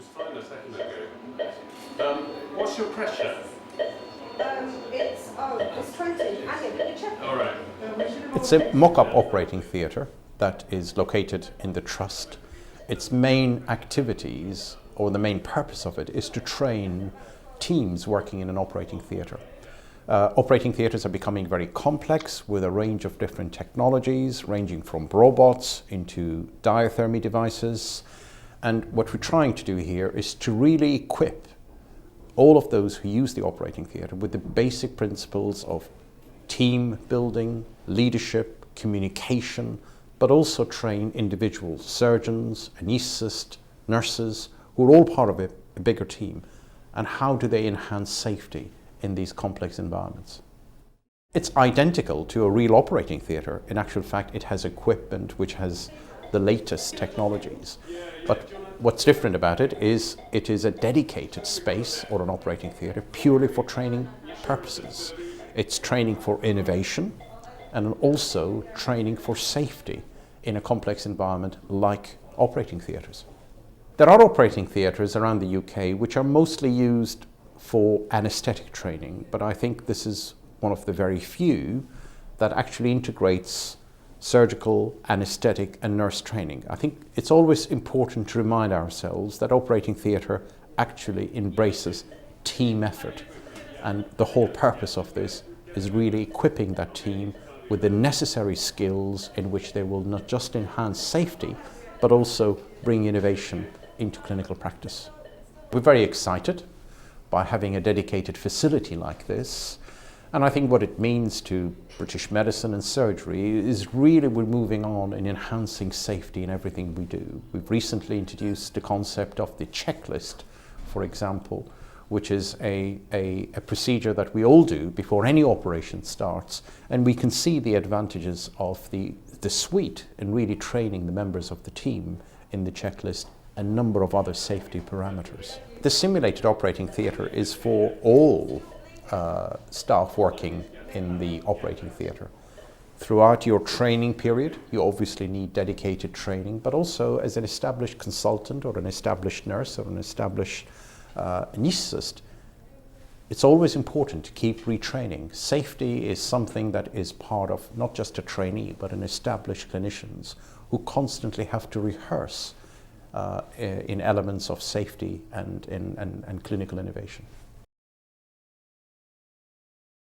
just fine a second ago. What's your pressure? It's 20. Hang let me check. All right. It's a mock-up operating theatre that is located in the Trust. Its main activities, or the main purpose of it, is to train teams working in an operating theatre. Operating theatres are becoming very complex with a range of different technologies, ranging from robots into diathermy devices. And what we're trying to do here is to really equip all of those who use the operating theatre with the basic principles of team building, leadership, communication, but also train individual surgeons, anaesthetists, nurses, who are all part of a bigger team. And how do they enhance safety in these complex environments? It's identical to a real operating theatre. In actual fact, it has equipment which has the latest technologies. But what's different about it is a dedicated space or an operating theatre purely for training purposes. It's training for innovation and also training for safety in a complex environment like operating theatres. There are operating theatres around the UK which are mostly used for anaesthetic training, but I think this is one of the very few that actually integrates surgical, anaesthetic and nurse training. I think it's always important to remind ourselves that operating theatre actually embraces team effort, and the whole purpose of this is really equipping that team with the necessary skills in which they will not just enhance safety but also bring innovation into clinical practice. We're very excited by having a dedicated facility like this. And I think what it means to British medicine and surgery is really we're moving on in enhancing safety in everything we do. We've recently introduced the concept of the checklist, for example, which is a procedure that we all do before any operation starts. And we can see the advantages of the suite in really training the members of the team in the checklist, a number of other safety parameters. The simulated operating theatre is for all staff working in the operating theatre. Throughout your training period, you obviously need dedicated training, but also as an established consultant or an established nurse or an established anaesthetist, it's always important to keep retraining. Safety is something that is part of not just a trainee, but an established clinicians who constantly have to rehearse in elements of safety and clinical innovation.